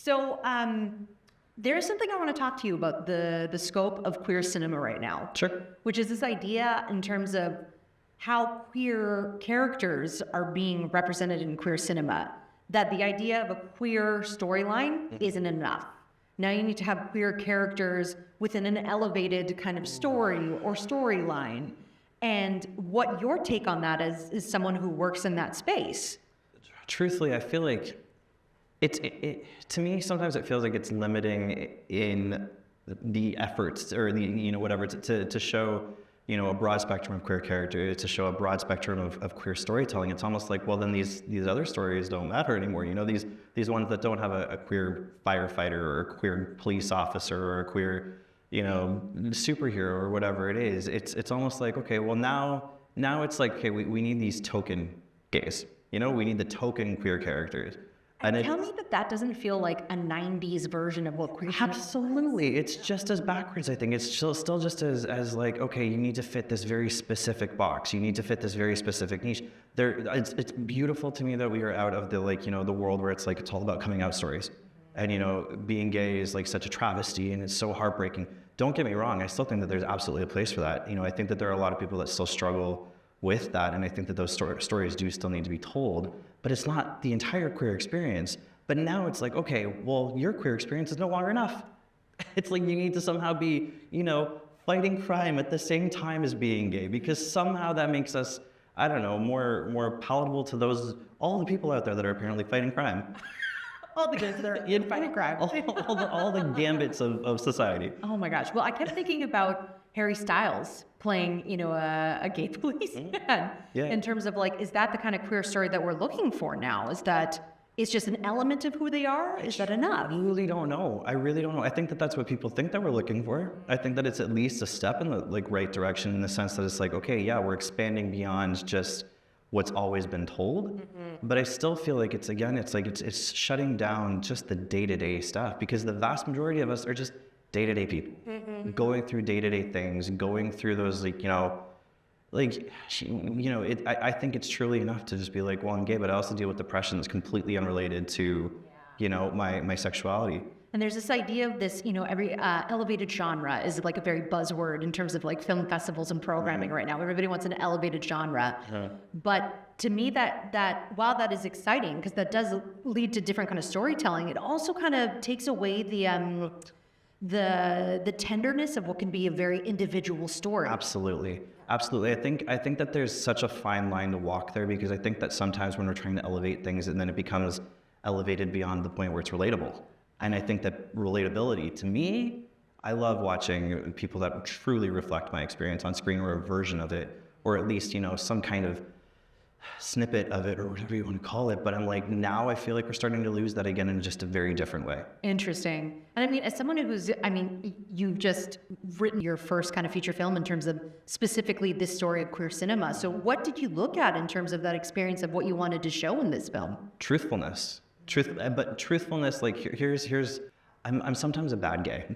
So there's something I want to talk to you about the scope of queer cinema right now. Sure. Which is this idea in terms of how queer characters are being represented in queer cinema. That the idea of a queer storyline isn't enough. Now you need to have queer characters within an elevated kind of story or storyline. And what your take on that is someone who works in that space. Truthfully, I feel like to me, sometimes it feels like it's limiting in the efforts or the, whatever, to show, a broad spectrum of queer characters, to show a broad spectrum of queer storytelling. It's almost like, well, then these other stories don't matter anymore. These ones that don't have a queer firefighter or a queer police officer or a queer, superhero or whatever it is. It's almost like, okay, well now it's like, okay, we need these token gays. We need the token queer characters. And tell me that doesn't feel like a 90s version of what queer cinema is. Absolutely. It's just as backwards, I think. It's still just as like, okay, you need to fit this very specific box. You need to fit this very specific niche. It's beautiful to me that we are out of the, the world where it's like, it's all about coming out stories. And, being gay is like such a travesty and it's so heartbreaking. Don't get me wrong. I still think that there's absolutely a place for that. I think that there are a lot of people that still struggle with that. And I think that those stories do still need to be told. But it's not the entire queer experience. But now it's like, okay, well, your queer experience is no longer enough. It's like you need to somehow be, fighting crime at the same time as being gay, because somehow that makes us, I don't know, more palatable to all the people out there that are apparently fighting crime. All the gays that are in fighting crime. all the gambits of society. Oh my gosh. Well, I kept thinking about Harry Styles playing, a gay policeman. Yeah. In terms of is that the kind of queer story that we're looking for now? Is that it's just an element of who they are? Is that enough? I really don't know. I think that that's what people think that we're looking for. I think that it's at least a step in the right direction, in the sense that it's like, okay, yeah, we're expanding beyond just what's always been told. Mm-hmm. But I still feel like it's shutting down just the day-to-day stuff, because the vast majority of us are just day-to-day people, going through day-to-day things, going through those, I think it's truly enough to just be like, well, I'm gay, but I also deal with depression that's completely unrelated to, my sexuality. And there's this idea of this, every elevated genre is like a very buzzword in terms of film festivals and programming right now. Everybody wants an elevated genre. But to me, that while that is exciting, because that does lead to different kind of storytelling, it also kind of takes away the tenderness of what can be a very individual story. Absolutely. I think that there's such a fine line to walk there, because I think that sometimes when we're trying to elevate things, and then it becomes elevated beyond the point where it's relatable. And I think that relatability, to me, I love watching people that truly reflect my experience on screen, or a version of it, or at least, some kind of snippet of it, or whatever you want to call it. But I'm like, now I feel like we're starting to lose that again in just a very different way. Interesting. And as someone you've just written your first kind of feature film in terms of specifically this story of queer cinema. So what did you look at in terms of that experience of what you wanted to show in this film? Truthfulness. But truthfulness, here's, I'm sometimes a bad gay.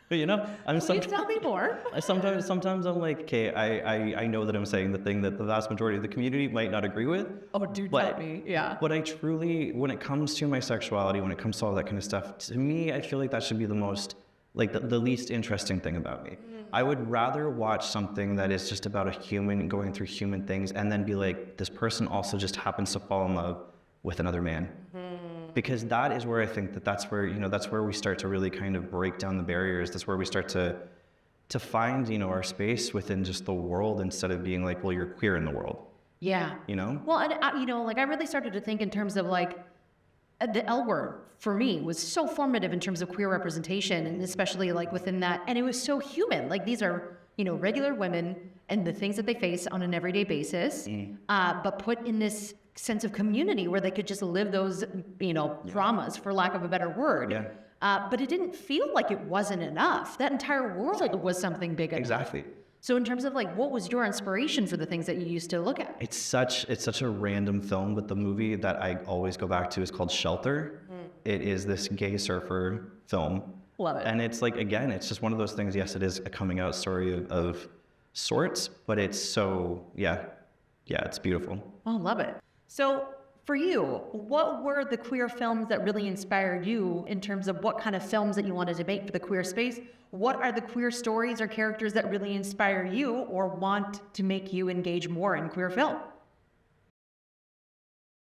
You tell me more. Sometimes I'm like, okay, I know that I'm saying the thing that the vast majority of the community might not agree with. Oh, tell me, yeah. But I truly, when it comes to my sexuality, when it comes to all that kind of stuff, to me, I feel like that should be the most, the least interesting thing about me. Mm. I would rather watch something that is just about a human going through human things, and then be like, this person also just happens to fall in love with another man. Mm-hmm. Because that is where I think that's where we start to really kind of break down the barriers. That's where we start to find, our space within just the world, instead of being like, well, you're queer in the world. Yeah. Well, and I really started to think in terms of the L word for me was so formative in terms of queer representation, and especially within that, and it was so human. These are, regular women and the things that they face on an everyday basis, but put in this sense of community where they could just live those, traumas, for lack of a better word. Yeah. But it didn't feel like it wasn't enough. That entire world was something big enough. Exactly. So in terms of what was your inspiration for the things that you used to look at? It's such a random film, but the movie that I always go back to is called Shelter. Mm. It is this gay surfer film. Love it. And it's again, it's just one of those things. Yes, it is a coming out story of sorts, but it's so, yeah, it's beautiful. Oh, love it. So for you, what were the queer films that really inspired you in terms of what kind of films that you wanted to make for the queer space? What are the queer stories or characters that really inspire you or want to make you engage more in queer film?